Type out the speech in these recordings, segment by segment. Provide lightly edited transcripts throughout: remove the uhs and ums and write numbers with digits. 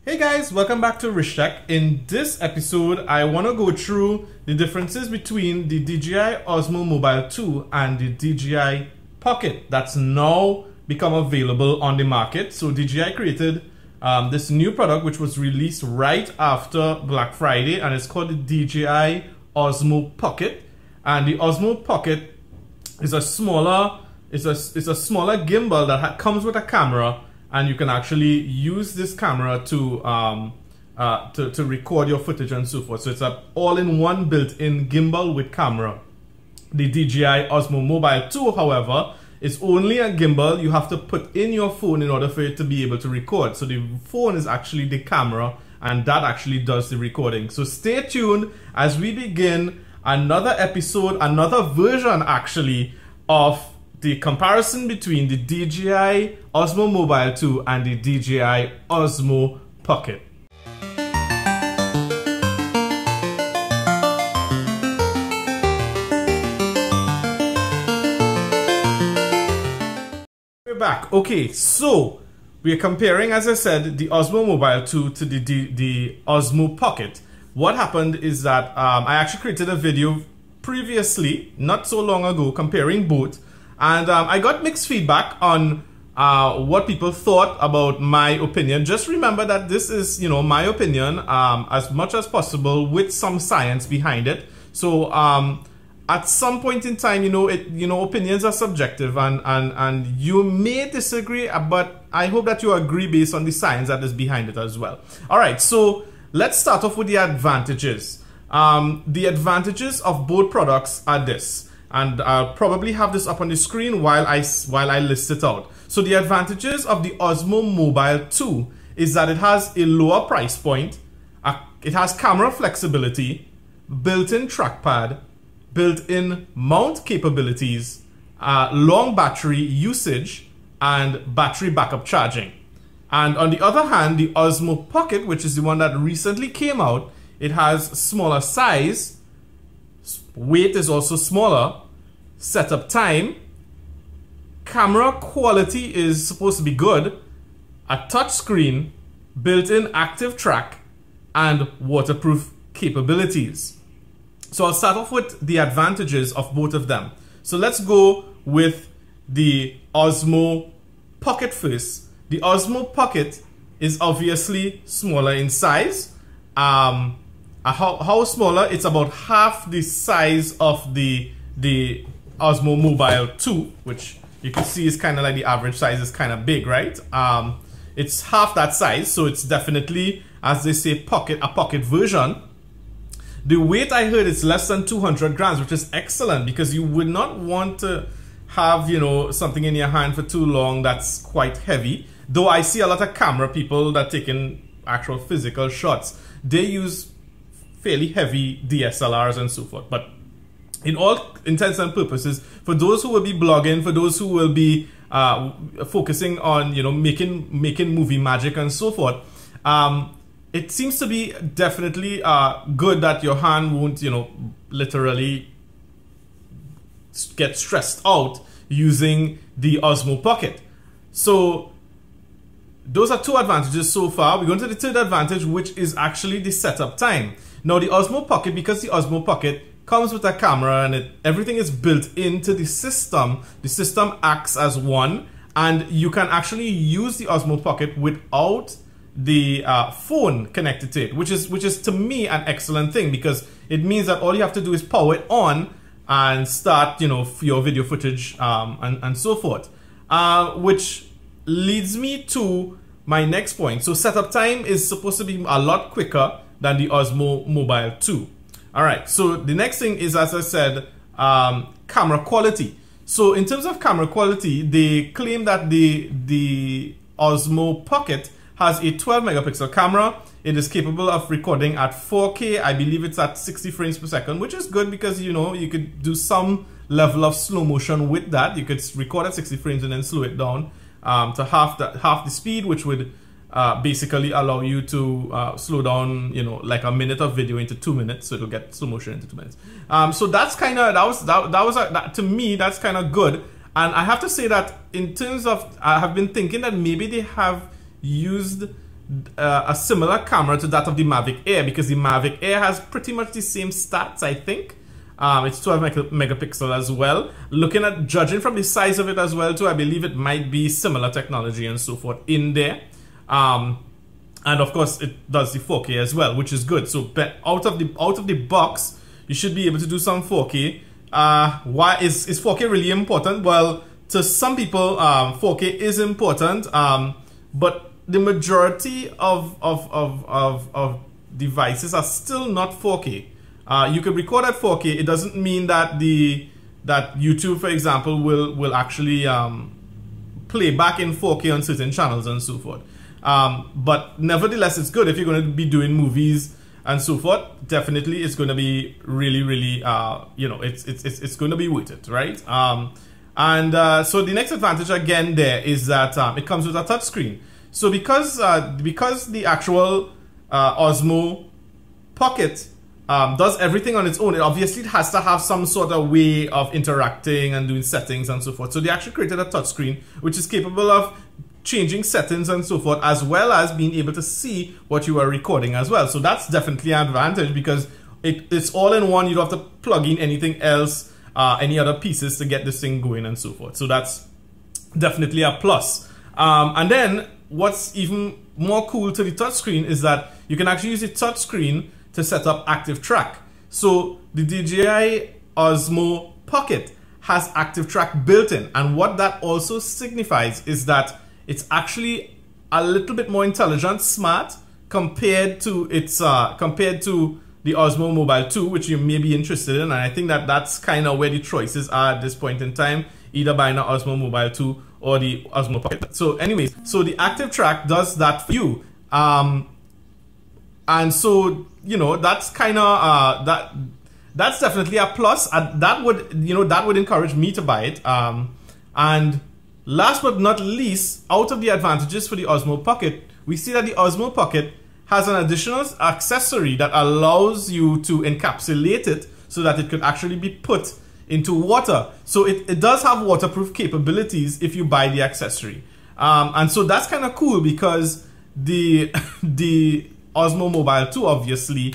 Hey guys, welcome back to Rich Tech. In this episode, I want to go through the differences between the DJI OSMO Mobile 2 and the DJI Pocket that's now become available on the market. So DJI created this new product which was released right after Black Friday, and it's called the DJI OSMO Pocket. And the OSMO Pocket is a smaller gimbal that comes with a camera, and you can actually use this camera to record your footage and so forth. So it's an all-in-one built-in gimbal with camera. The DJI OSMO Mobile 2, however, is only a gimbal you have to put in your phone in order for it to be able to record. So the phone is actually the camera, and that actually does the recording. So stay tuned as we begin another episode, another version actually, of the comparison between the DJI OSMO Mobile 2 and the DJI OSMO Pocket. We're back. Okay, so we're comparing, as I said, the OSMO Mobile 2 to the OSMO Pocket. What happened is that I actually created a video previously, not so long ago, comparing both. And I got mixed feedback on what people thought about my opinion. Just remember that this is, my opinion as much as possible with some science behind it. So at some point in time, opinions are subjective, and you may disagree, but I hope that you agree based on the science that is behind it as well. All right, so let's start off with the advantages. The advantages of both products are this. And I'll probably have this up on the screen while I list it out. So the advantages of the OSMO Mobile 2 is that it has a lower price point, it has camera flexibility, built-in trackpad, built-in mount capabilities, long battery usage, and battery backup charging. And on the other hand, the OSMO Pocket, which is the one that recently came out, it has smaller size, weight is also smaller, setup time, camera quality is supposed to be good, a touch screen, built-in active track, and waterproof capabilities. So I'll start off with the advantages of both of them. So let's go with the OSMO Pocket first. The OSMO Pocket is obviously smaller in size. How smaller? It's about half the size of the OSMO Mobile 2, which you can see is kind of like the average size is kind of big, right? It's half that size, so it's definitely, as they say, a pocket version. The weight, I heard, is less than 200 grams, which is excellent, because you would not want to have, something in your hand for too long that's quite heavy. Though I see a lot of camera people that taking actual physical shots, they use fairly heavy DSLRs and so forth. But in all intents and purposes, for those who will be blogging, for those who will be focusing on making movie magic and so forth, it seems to be definitely good that your hand won't literally get stressed out using the OSMO Pocket. So those are two advantages so far. We're going to the third advantage, which is actually the setup time. Now the OSMO Pocket, because the OSMO Pocket comes with a camera and everything is built into the system acts as one, and you can actually use the OSMO Pocket without the phone connected to it, which is to me an excellent thing, because it means that all you have to do is power it on and start your video footage and so forth, which leads me to my next point. So setup time is supposed to be a lot quicker than the OSMO Mobile 2. Alright, so the next thing is, as I said, camera quality. So in terms of camera quality, they claim that the OSMO Pocket has a 12 megapixel camera. It is capable of recording at 4K. I believe it's at 60 frames per second, which is good because you could do some level of slow motion with that. You could record at 60 frames and then slow it down to half the speed, which would basically allow you to slow down, like a minute of video into 2 minutes, so it'll get slow motion into 2 minutes. So that's kind of to me that's kind of good. And I have to say that in terms of, I have been thinking that maybe they have used a similar camera to that of the Mavic Air, because the Mavic Air has pretty much the same stats, I think. It's 12 megapixel as well. Judging from the size of it as well too, I believe it might be similar technology and so forth in there. And of course it does the 4K as well, which is good. So out of the box, you should be able to do some 4K. Why is 4K really important? Well, to some people, 4K is important, but the majority of devices are still not 4K. You could record at 4K. It doesn't mean that that YouTube, for example, will actually play back in 4K on certain channels and so forth. But nevertheless, it's good if you're going to be doing movies and so forth. Definitely, it's going to be really, really, you know, it's going to be worth it, right? So the next advantage again there is that it comes with a touchscreen. So because the actual Osmo Pocket does everything on its own, it obviously has to have some sort of way of interacting and doing settings and so forth. So they actually created a touchscreen which is capable of changing settings and so forth, as well as being able to see what you are recording as well. So that's definitely an advantage, because it's all in one. You don't have to plug in anything else, any other pieces to get this thing going and so forth. So that's definitely a plus. And then what's even more cool to the touchscreen is that you can actually use the touchscreen to set up active track. So the DJI Osmo Pocket has active track built in, and what that also signifies is that it's actually a little bit more intelligent, smart, compared to its compared to the Osmo Mobile 2, which you may be interested in. And I think that that's kind of where the choices are at this point in time, either buying an Osmo Mobile 2 or the Osmo Pocket. So anyways, so the active track does that for you. And so, you know, that's kind of that's definitely a plus. That would, you know, that would encourage me to buy it. And last but not least, out of the advantages for the Osmo Pocket, we see that the Osmo Pocket has an additional accessory that allows you to encapsulate it so that it could actually be put into water. So it does have waterproof capabilities if you buy the accessory. And so that's kind of cool, because the Osmo Mobile 2 obviously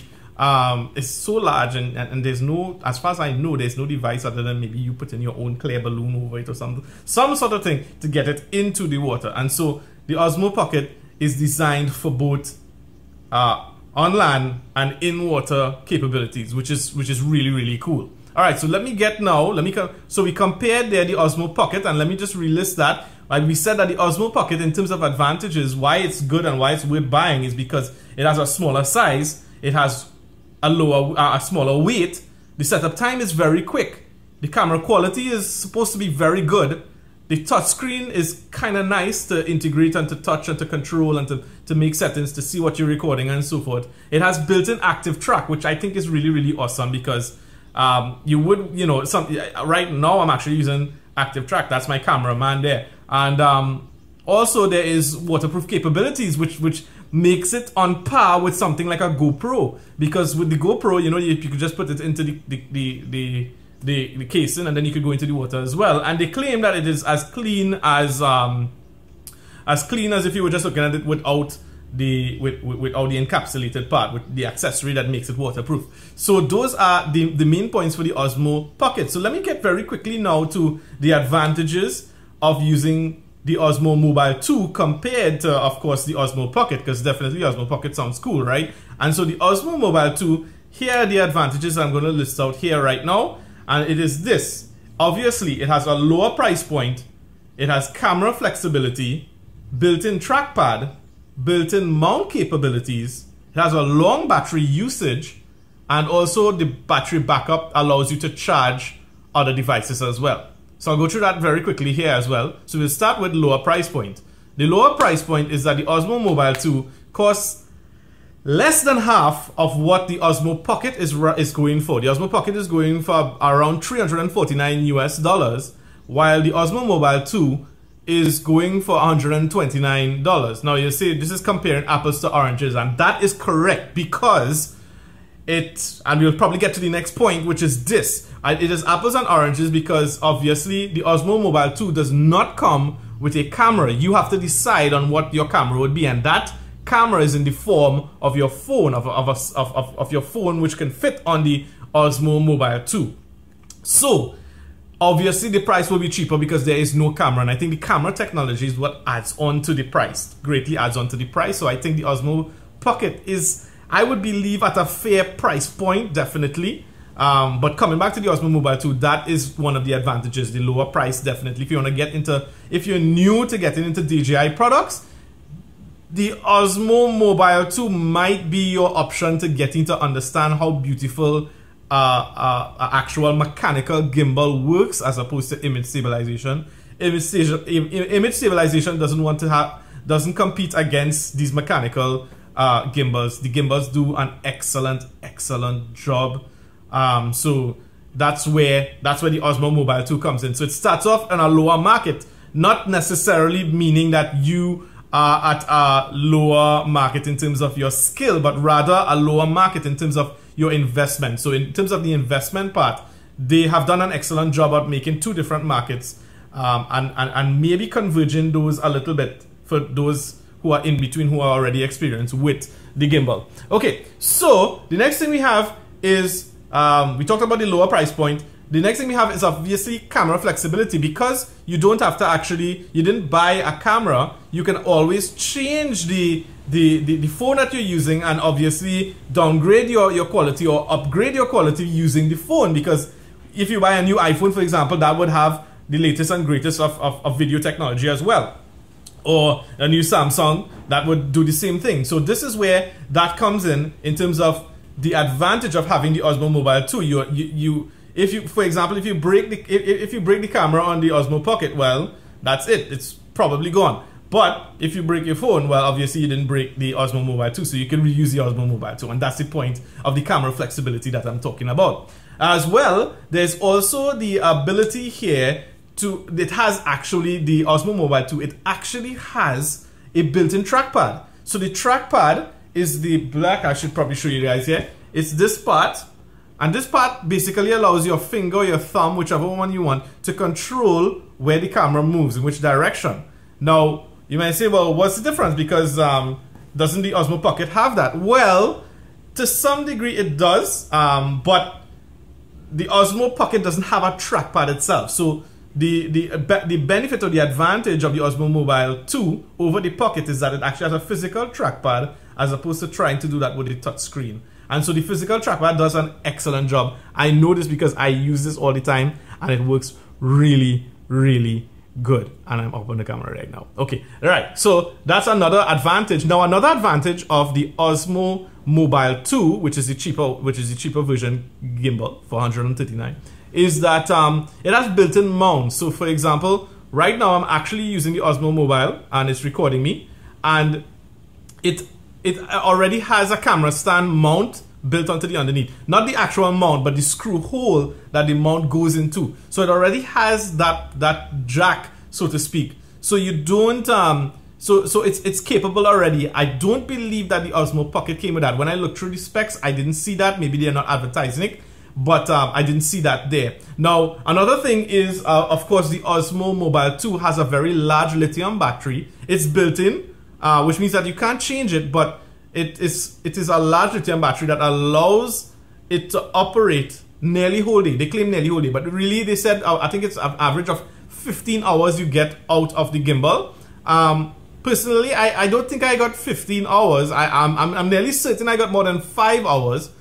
is so large, and there's no, as far as I know, there's no device other than maybe you put in your own clear balloon over it or some sort of thing to get it into the water. And so the Osmo Pocket is designed for both on land and in water capabilities, which is really, really cool. All right, so so we compared there the Osmo Pocket, and let me just relist that. Like we said that the Osmo Pocket, in terms of advantages, why it's good and why it's worth buying is because it has a smaller size, it has a smaller weight, the setup time is very quick, the camera quality is supposed to be very good, the touchscreen is kind of nice to integrate and to touch and to control and to make settings to see what you're recording and so forth. It has built-in active track, which I think is really, really awesome, because you would, you know, right now I'm actually using active track. That's my cameraman there. And also there is waterproof capabilities, which makes it on par with something like a GoPro, because with the GoPro, you know, you could just put it into the casing, and then you could go into the water as well. And they claim that it is as clean as if you were just looking at it without the encapsulated part, with the accessory that makes it waterproof. So those are the main points for the Osmo Pocket. So let me get very quickly now to the advantages of using the Osmo Mobile 2 compared to, of course, the Osmo Pocket, because definitely Osmo Pocket sounds cool, right? And so the Osmo Mobile 2, here are the advantages I'm going to list out here right now, and it is this. Obviously, it has a lower price point, it has camera flexibility, built-in trackpad, built-in mount capabilities, it has a long battery usage, and also the battery backup allows you to charge other devices as well. So I'll go through that very quickly here as well. So we'll start with lower price point. The lower price point is that the Osmo Mobile 2 costs less than half of what the Osmo Pocket is going for. The Osmo Pocket is going for around $349 US, while the Osmo Mobile 2 is going for $129. Now you say this is comparing apples to oranges, and that is correct, because and we'll probably get to the next point, which is this. It is apples and oranges because obviously the Osmo Mobile 2 does not come with a camera. You have to decide on what your camera would be, and that camera is in the form of your phone, of your phone, which can fit on the Osmo Mobile 2. So obviously the price will be cheaper because there is no camera, and I think the camera technology is what adds on to the price, greatly adds on to the price. So I think the Osmo Pocket is, I would believe, at a fair price point, definitely. But coming back to the Osmo Mobile 2, that is one of the advantages, the lower price, definitely. If you want to get into, if you're new to getting into DJI products, the Osmo Mobile 2 might be your option to getting to understand how beautiful actual mechanical gimbal works as opposed to image stabilization. Image stabilization doesn't compete against these mechanical gimbals. The gimbals do an excellent job. So that's where the Osmo Mobile 2 comes in. So it starts off in a lower market, not necessarily meaning that you are at a lower market in terms of your skill, but rather a lower market in terms of your investment. So in terms of the investment part, they have done an excellent job at making two different markets, and maybe converging those a little bit for those who are in between, who are already experienced with the gimbal. Okay, so the next thing we have is, we talked about the lower price point. The next thing we have is obviously camera flexibility. Because you don't have to actually, you didn't buy a camera, you can always change the phone that you're using and obviously downgrade your quality or upgrade your quality using the phone. Because if you buy a new iPhone, for example, that would have the latest and greatest of video technology as well. Or a new Samsung that would do the same thing. So this is where that comes in terms of the advantage of having the Osmo Mobile 2. If you, for example, if you break the camera on the Osmo Pocket, well, that's it. It's probably gone. But if you break your phone, well, obviously you didn't break the Osmo Mobile 2, so you can reuse the Osmo Mobile 2, and that's the point of the camera flexibility that I'm talking about. As well, there's also the ability here to, it has actually, the Osmo Mobile 2, it actually has a built-in trackpad. So the trackpad is the black, I should probably show you guys here. It's this part, and this part basically allows your finger, your thumb, whichever one you want, to control where the camera moves, in which direction. Now, you might say, well, what's the difference? Because doesn't the Osmo Pocket have that? Well, to some degree it does, but the Osmo Pocket doesn't have a trackpad itself. So the benefit or the advantage of the Osmo Mobile 2 over the Pocket is that it actually has a physical trackpad as opposed to trying to do that with the touch screen. And so the physical trackpad does an excellent job. I know this because I use this all the time and it works really, really good. And I'm up on the camera right now. Okay, all right. So that's another advantage. Now another advantage of the Osmo Mobile 2, which is the cheaper version gimbal for $139, is that it has built-in mounts. So for example, right now I'm actually using the Osmo Mobile and it's recording me, and it already has a camera stand mount built onto the underneath. Not the actual mount, but the screw hole that the mount goes into. So it already has that jack, so to speak. So you don't, so it's capable already. I don't believe that the Osmo Pocket came with that. When I looked through the specs, I didn't see that. Maybe they're not advertising it, but I didn't see that there. Now, another thing is, of course, the Osmo Mobile 2 has a very large lithium battery. It's built in, which means that you can't change it, but it is a large lithium battery that allows it to operate nearly whole day. They claim nearly whole day, but really they said, I think it's an average of 15 hours you get out of the gimbal. Personally, I don't think I got 15 hours. I'm nearly certain I got more than 5 hours.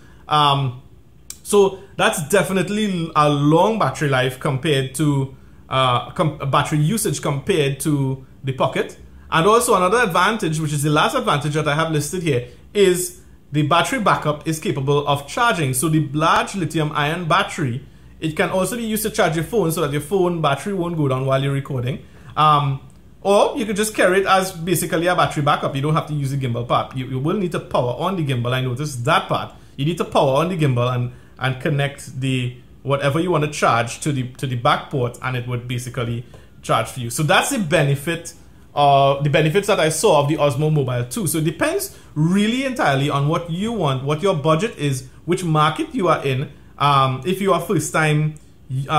So that's definitely a long battery life compared to battery usage compared to the Pocket. And also another advantage, which is the last advantage that I have listed here, is the battery backup is capable of charging. So the large lithium ion battery, it can also be used to charge your phone so that your phone battery won't go down while you're recording. Or you could just carry it as basically a battery backup. You don't have to use the gimbal part. You will need to power on the gimbal. I noticed that part. You need to power on the gimbal and connect the whatever you want to charge to the back port, and it would basically charge for you. So that's the benefit. The benefits that I saw of the Osmo Mobile 2. So it depends really entirely on what you want, what your budget is, which market you are in. If you are first time user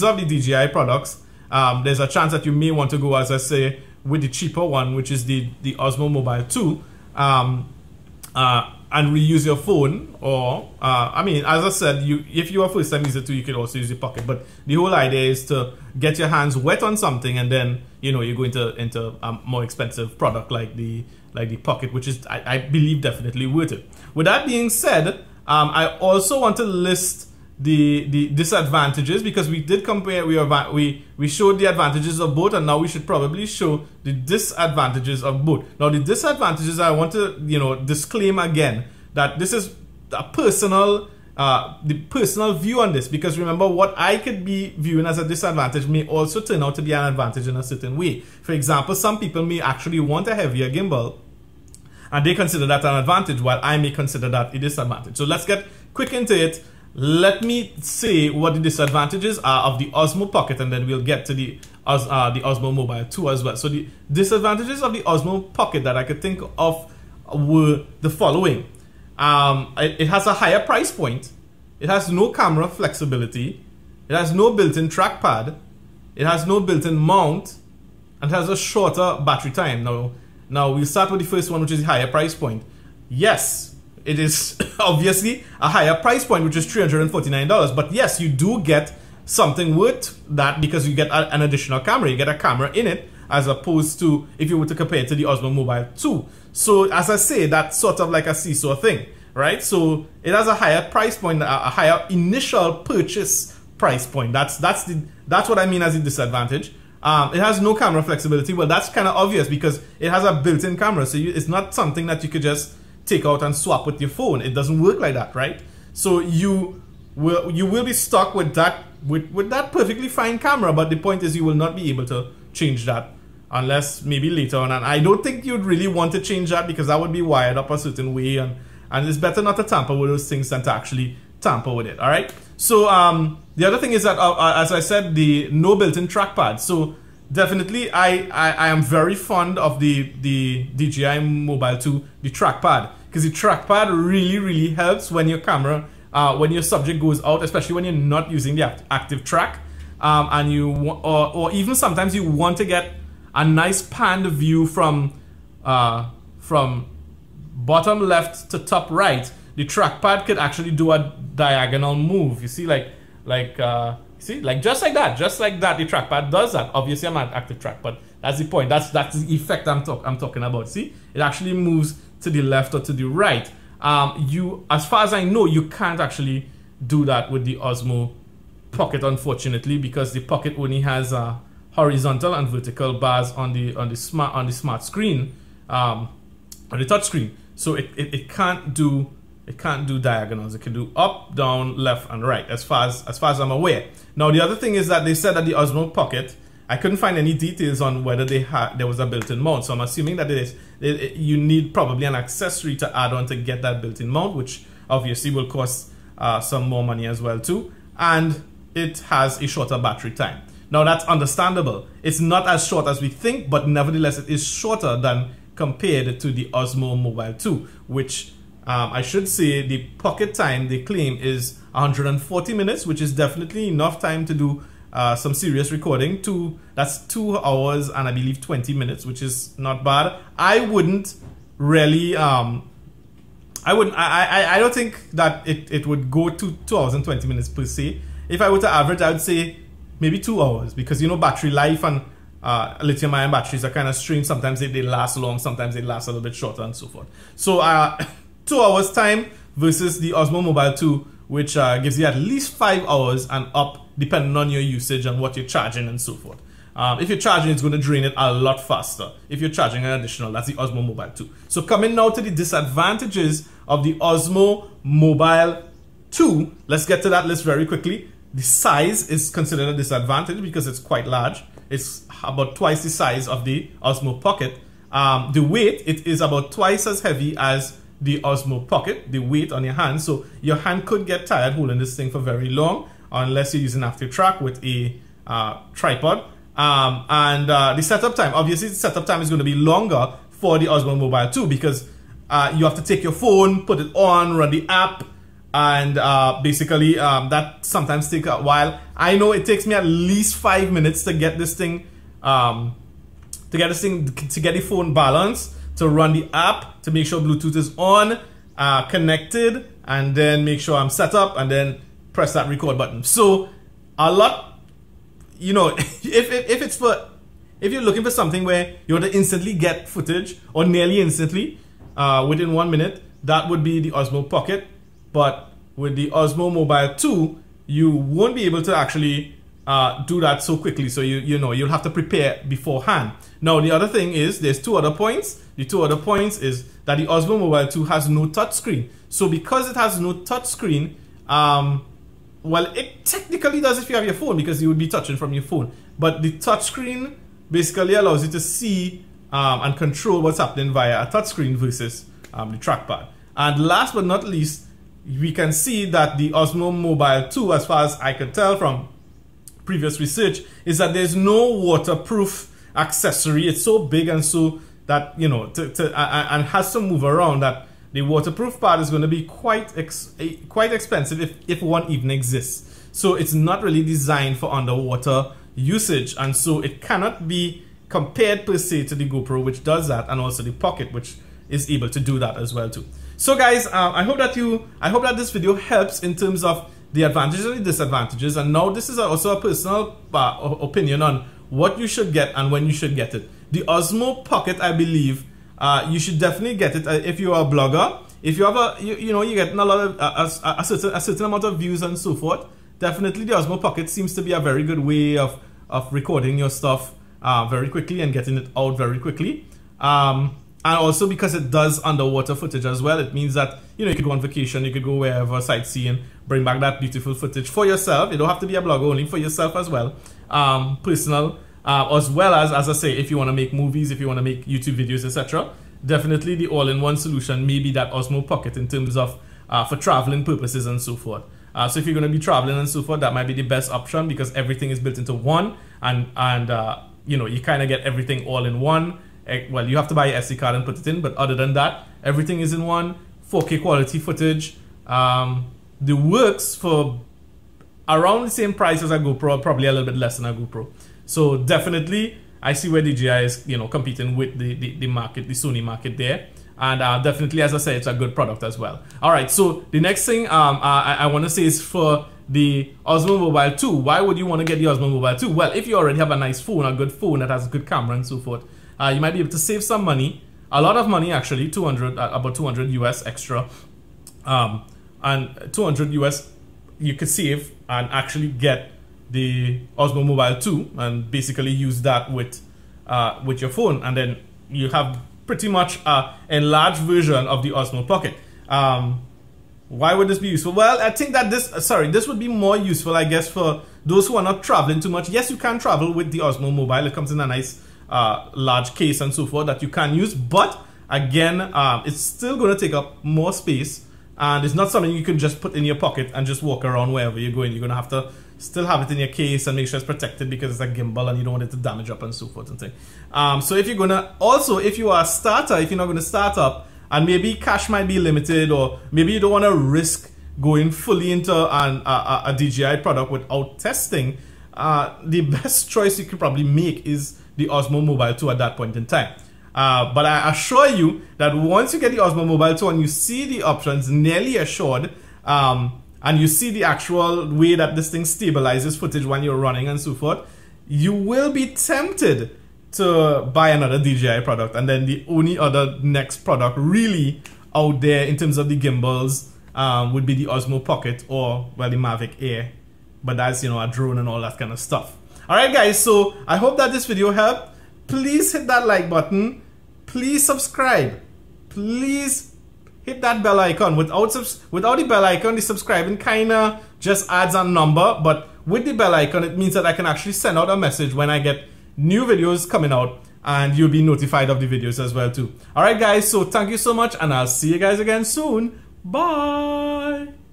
of the DJI products, there's a chance that you may want to go, as I say, with the cheaper one, which is the Osmo Mobile 2, and reuse your phone. Or I mean, as I said, if you are first time user too, you could also use your pocket. But the whole idea is to get your hands wet on something, and then you go into a more expensive product like the pocket, which is I believe definitely worth it. With that being said, I also want to list the disadvantages, because we did compare. We showed the advantages of both, and now we should probably show the disadvantages of both. Now the disadvantages, I want to disclaim again that this is a personal the personal view on this, because remember, what I could be viewing as a disadvantage may also turn out to be an advantage in a certain way. For example, some people may actually want a heavier gimbal and they consider that an advantage, while I may consider that a disadvantage. So let's get quick into it. Let me say what the disadvantages are of the Osmo Pocket, and then we'll get to the Osmo Mobile 2 as well. So the disadvantages of the Osmo Pocket that I could think of were the following. It has a higher price point. It has no camera flexibility. It has no built-in trackpad. It has no built-in mount, and it has a shorter battery time. Now we'll start with the first one, which is the higher price point. Yes, it is obviously a higher price point, which is $349. But yes, you do get something worth that, because you get an additional camera. You get a camera in it, as opposed to if you were to compare it to the Osmo Mobile 2. So as I say, that's sort of like a seesaw thing, right? So it has a higher price point, a higher initial purchase price point. That's what I mean as a disadvantage. It has no camera flexibility. Well, that's kind of obvious, because it has a built-in camera. So it's not something that you could just take out and swap with your phone. It doesn't work like that, right? So you will be stuck with that perfectly fine camera, but the point is you will not be able to change that unless maybe later on. And I don't think you'd really want to change that, because that would be wired up a certain way, and it's better not to tamper with those things than to actually tamper with it. All right. So the other thing is that as I said, the no built-in trackpad. So definitely I am very fond of the DJI Mobile 2, the trackpad, because the trackpad really helps when your camera when your subject goes out, especially when you're not using the active track, and or even sometimes you want to get a nice panned view from bottom left to top right. The trackpad could actually do a diagonal move. You see, like just like that, the trackpad does that. Obviously, I'm not active track, but that's the point. That's the effect I'm talking about. See, it actually moves to the left or to the right. As far as I know, you can't actually do that with the Osmo Pocket, unfortunately, because the Pocket only has horizontal and vertical bars on the smart screen, on the touch screen. So it can't do diagonals. It can do up, down, left, and right, as far as I'm aware. Now the other thing is that they said that the Osmo Pocket, I couldn't find any details on whether there was a built-in mount. So I'm assuming that you need probably an accessory to add on to get that built-in mount, which obviously will cost some more money as well too. And it has a shorter battery time. Now that's understandable. It's not as short as we think, but nevertheless it is shorter than compared to the Osmo Mobile 2, which I should say the pocket time they claim is 140 minutes, which is definitely enough time to do some serious recording. That's 2 hours and I believe 20 minutes, which is not bad. I wouldn't really I don't think that it would go to 2 hours and 20 minutes per se. If I were to average, I would say maybe 2 hours, because battery life and lithium ion batteries are kind of strange. Sometimes they last long, sometimes they last a little bit shorter, and so forth. So 2 hours time versus the Osmo Mobile 2, which gives you at least 5 hours and up, depending on your usage and what you're charging and so forth. If you're charging, it's going to drain it a lot faster. If you're charging an additional, that's the Osmo Mobile 2. So coming now to the disadvantages of the Osmo Mobile 2, let's get to that list very quickly. The size is considered a disadvantage because it's quite large. It's about twice the size of the Osmo Pocket. The weight, it is about twice as heavy as the Osmo Pocket, the weight on your hand. So your hand could get tired holding this thing for very long, unless you're using active track with a tripod. The setup time, obviously the setup time is going to be longer for the Osmo Mobile 2, because you have to take your phone, put it on, run the app, and basically that sometimes takes a while. I know it takes me at least 5 minutes to get this thing to get this thing, to get the phone balanced, to run the app, to make sure Bluetooth is on, connected, and then make sure I'm set up, and then press that record button. So a lot, you know, if you're looking for something where you want to instantly get footage, or nearly instantly, within 1 minute, that would be the Osmo Pocket. But with the Osmo Mobile 2, you won't be able to actually do that so quickly. So you know, you'll have to prepare beforehand. Now the other thing is, there's two other points. The two other points is that the Osmo Mobile 2 has no touchscreen. So because it has no touchscreen, well, it technically does if you have your phone, because you would be touching from your phone. But the touchscreen basically allows you to see and control what's happening via a touchscreen versus the trackpad. And last but not least, we can see that the Osmo Mobile 2, as far as I could tell from previous research, is that there's no waterproof accessory. It's so big and so that, you know, and has to move around, that the waterproof part is going to be quite expensive if one even exists. So it's not really designed for underwater usage, and so it cannot be compared per se to the GoPro, which does that, and also the Pocket, which is able to do that as well too. So guys, I hope that this video helps in terms of the advantages and the disadvantages. And now this is also a personal opinion on what you should get and when you should get it. The Osmo Pocket, I believe, you should definitely get it if you are a blogger. If you have you know, you're getting a lot of a certain amount of views and so forth. Definitely, the Osmo Pocket seems to be a very good way of recording your stuff very quickly and getting it out very quickly. And also because it does underwater footage as well, it means that, you know, you could go on vacation, you could go wherever, sightseeing, bring back that beautiful footage for yourself. You don't have to be a blogger, only for yourself as well. Personal, as well as I say, if you want to make movies, if you want to make YouTube videos, etc. Definitely the all-in-one solution may be that Osmo Pocket in terms of for traveling purposes and so forth. So if you're going to be traveling and so forth, that might be the best option, because everything is built into one, and you know, you kind of get everything all in one. Well, you have to buy your SD card and put it in, but other than that, everything is in one. 4K quality footage. The works for around the same price as a GoPro, probably a little bit less than a GoPro. So definitely, I see where DJI is, you know, competing with the market, the Sony market there. And definitely, as I said, it's a good product as well. All right, so the next thing I want to say is for the Osmo Mobile 2. Why would you want to get the Osmo Mobile 2? Well, if you already have a nice phone, a good phone that has a good camera and so forth, you might be able to save some money, a lot of money actually, about 200 US extra, and 200 US you could save and actually get the Osmo Mobile 2 and basically use that with your phone, and then you have pretty much an enlarged version of the Osmo Pocket. Why would this be useful? Well, I think that this would be more useful, I guess, for those who are not traveling too much. Yes, you can travel with the Osmo Mobile. It comes in a nice large case and so forth that you can use, but again, it's still going to take up more space, and it's not something you can just put in your pocket and just walk around wherever you're going. You're going to have to still have it in your case and make sure it's protected, because it's a gimbal and you don't want it to damage up and so forth and thing. So if you're going to, also if you are a starter, if you're not going to start up and maybe cash might be limited, or maybe you don't want to risk going fully into a DJI product without testing, the best choice you could probably make is the Osmo Mobile 2 at that point in time. But I assure you that once you get the Osmo Mobile 2 and you see the options nearly assured, and you see the actual way that this thing stabilizes footage when you're running and so forth, you will be tempted to buy another DJI product. And then the only other next product really out there in terms of the gimbals would be the Osmo Pocket, or, well, the Mavic Air. But that's, you know, a drone and all that kind of stuff. Alright guys, so I hope that this video helped. Please hit that like button. Please subscribe. Please hit that bell icon. Without the bell icon, the subscribing kinda just adds a number, but with the bell icon, it means that I can actually send out a message when I get new videos coming out, and you'll be notified of the videos as well too. Alright guys, so thank you so much, and I'll see you guys again soon. Bye!